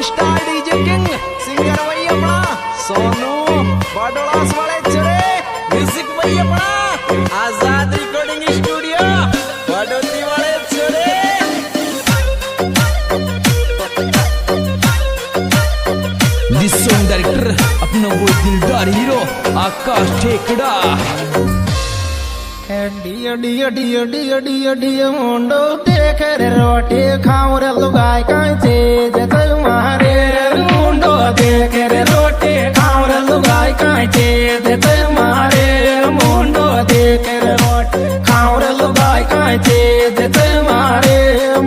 Star DJ king singer वही अपना सोनू बाडोलास वाले चढ़े म्यूजिक वही अपना आजाद रिकॉर्डिंग स्टूडियो बाडोती वाले चढ़े। दिस सॉन्ग डायरेक्टर अपना वो दिलदार हीरो आकाश ठेकड़ा। डियो डियो डियो डियो डियो डियो मुंडो देख रे रोटी खाऊं रे लुगाई कांचे जते मारे मुंडो देख रे रोटी खाऊं रे लुगाई कांचे जते मारे मुंडो देख रे रोटी खाऊं रे लुगाई कांचे जते मारे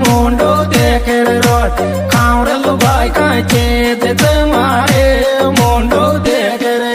मुंडो देख रे रोटी खाऊं रे लुगाई कांचे जते मारे मुंडो देख रे।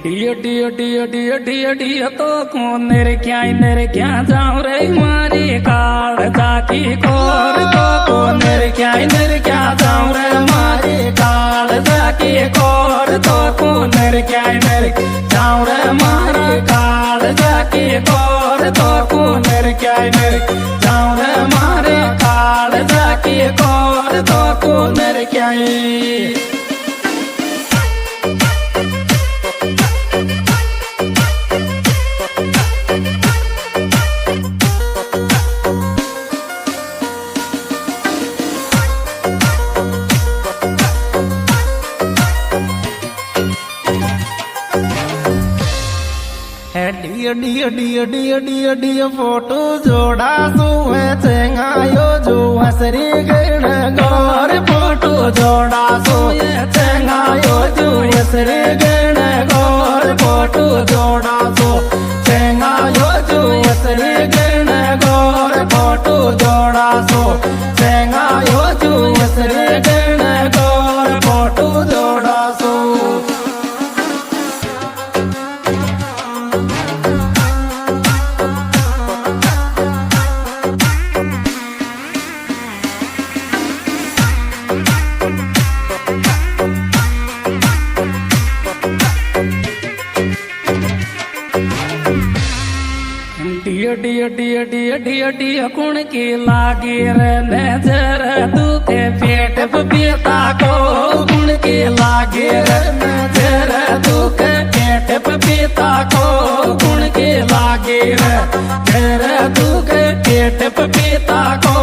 डियो डियो डियो डियो डियो डियो तो कौन मेरे क्या जाऊं रे मारी काल जाकी कोर तो कौन मेरे क्या जाऊं रे मारी काल जाकी कोर तो कौन मेरे क्या जाऊं रे मारी काल जाकी कोर तो कौन मेरे क्या जाऊं रे मारी काल जाकी कोर तो कौन मेरे क्या। डियो डियो डियो डियो डियो डियो फोटो जोड़ा सुहे चेंगायो जो हसरी गण गौर फोटो जोड़ा सुहे चेंगायो जो हसरी गण गौर फोटो जोड़ा सो चेंगायो जो हसरी गण गौर फोटो जोड़ा सो चेंगायो जो हसरी गण गौर फोटो जोड़ा सो। डियो डियो डियो डियो डियो डियो कुण की लागी रे नजर दुखे पेट पपीता को कुण की लागी रे नजर दुखे पेट पपीता को कुण की लागी रे नजर दुखे पेट पपीता को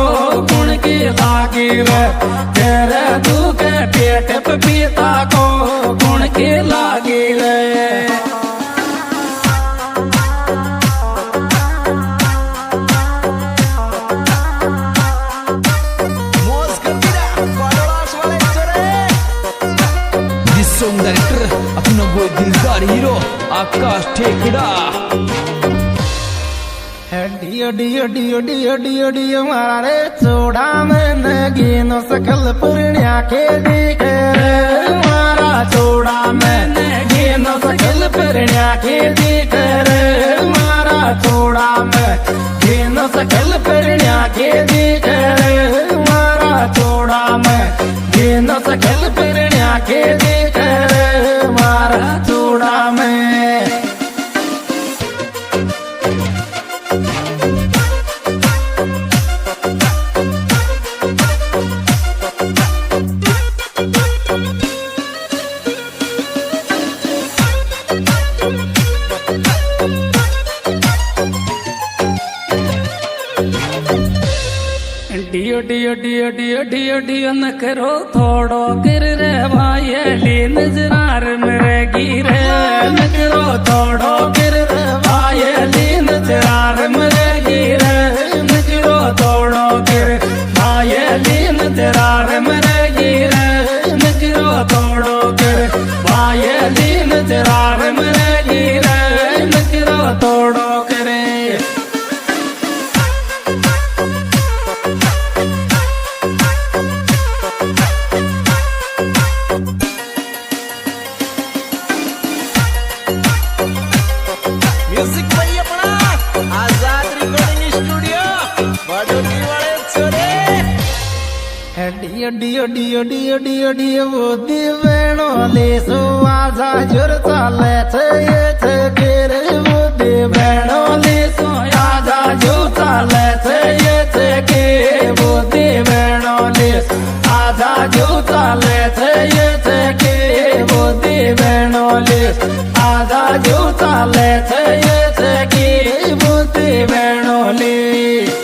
कुण की लागी रे नजर दुखे पेट पपीता को कुण की लागी रे। सॉन्ग डायरेक्टर अपना वो दिलदार हीरो आकाश ठेकड़ा। डियो डियो डियो डियो डियो डियो मारे चोड़ा में नगीनो सकल पुरनिया के दिखे रे मारा चोड़ा में नगीनो सकल पुरनिया के दिखे रे मारा चोड़ा में गीनो सकल पुरनिया के दिखे रे मारा चोड़ा में गीनो सकल पुरनिया के दिखे रे मारा चोड़ा में। डियो डियो डियो डियो डियो डियो न करो थोड़ो गिर रे भाई नजरार मेरे गिरे न करो थोड़ो गिर रे भाई नजरार मेरे गिरे न करो थोड़ो गिर भाई नजरार मेरे गिरे न करो थोड़ो गिर भाई नजरार मेरे गिरे न करो थोड़ो गिरे। म्यूजिक वही अपना आजाद रिकॉर्डिंग स्टूडियो डियो डियो डियो डियो डियो डियो बुद्धि बेणो लेसो आजा जोर चाले छे ये छे केरे बुद्धि बेणो लेसो आजा जो चाले छे ये छे के बुद्धि बेणो लेस आजा जो चाले छे ये छे के बुद्धि बेणो लेस आजा जो चाले छे ये छे के बुद्धि बेणो लेस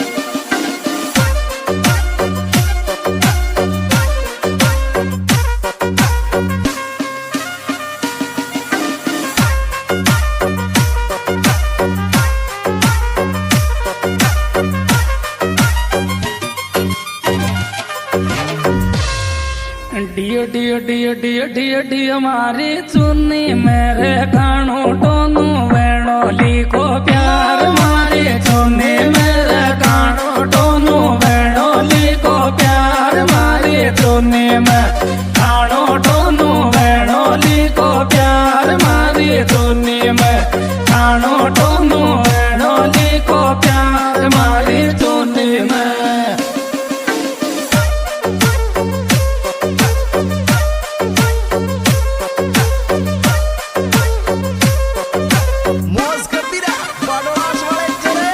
डियो डियो डियो डियो डियो डियो मारी चुन्नी मेरे खानो टोनू वेणो लिखो प्यार मारी चुन्नी मेरे खानो टोनू वेणो लिखो प्यार मारी चुन्नी में खानो टोनू वेणो लिखो प्यार मारी चुन्नी में खानो टोनू वेणो लिखो प्यार मारी चुन्नी में मौज करती रहा बड़ोलास वाले चले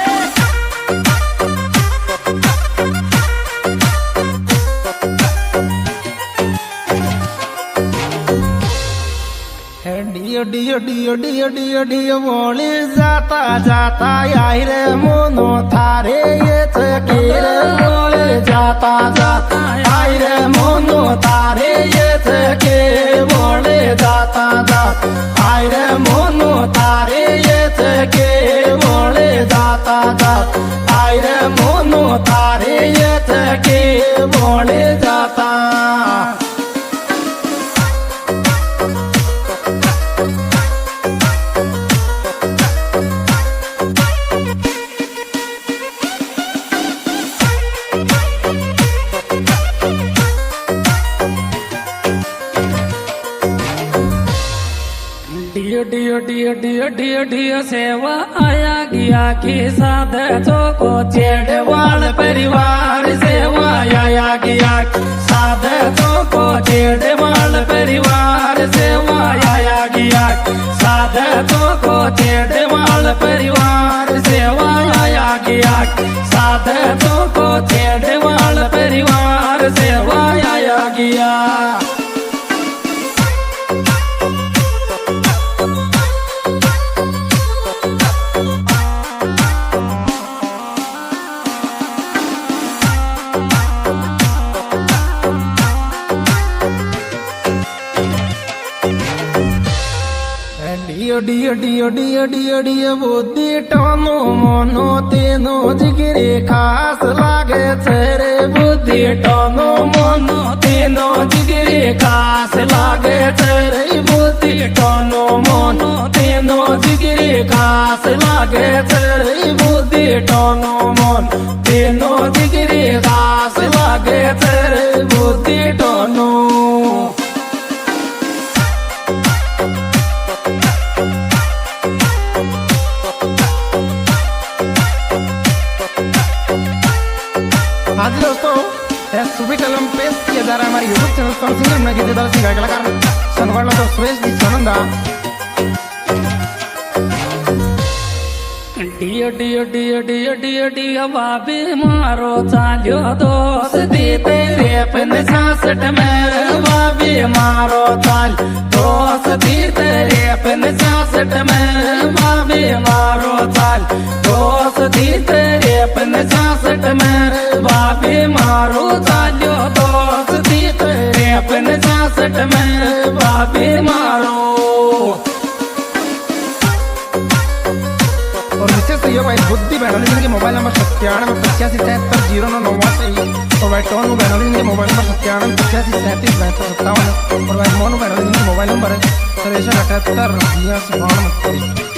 डियो डियो डियो डियो डियो डियो बोली जाता जाता आई रे मोनो थारे ये चकीर बोले जाता जाता आई रे मोनो थारे ये चके बोले जाता जाता आई रे मोनो थारे ये चके बोले जाता जाता आई रे मोनो थारे ये चके बोले जाता डियो डियो डियो डियो डियो डियो सेवा आया गया की साथ चौको चेड़ वाल परिवार सेवा आया गया साथ चौको चेड़ वाल परिवार सेवा आया गया साथ चौको चेड़ वाल परिवार सेवा आया गया साथ चौको चेड़ वाल परिवार सेवा आया गया डियो डियो डियो डियो डियो डियो बुद्धि टोनो मोनो तीनो जिगरी खास लागे तेरे बुद्धि टोनो मोनो तीनो जिगरी खास लागे तेरे बुद्धि टोनो मोनो तीनो जिगरी खास लागे तेरे बुद्धि टोनो मोनो तीनो जिगरी खास लागे तेरे बुद्धि टोनो हाँ जी दोस्तों सुबह कलम पेश किया जा रहा है हमारे यूट्यूब चैनल पर सिंगर में गीत दादा सिंगर कलाकार सनवाला तो सुरेश दी सनंदा डियो डियो डियो डियो डियो डियो बाबी मारो चालियो दोस्ती तेरे पिन सासठ में बाबी मारो चाल दोस्ती तेरे पिन सासठ में बाबी मारो चाल दोस्ती तेरे पिन सासठ में बाबी मारो चालियो दोस्ती तेरे पिन सासठ में बाबी मारो और विशेष सहयोग भाई बुद्धि बैनोलिंग के मोबाइल नंबर 97858709 और भाई टोनू बैनोलिंग के मोबाइल नंबर 9785873757 और भाई मोनू बैनोलिंग के मोबाइल नंबर है 7378 20 92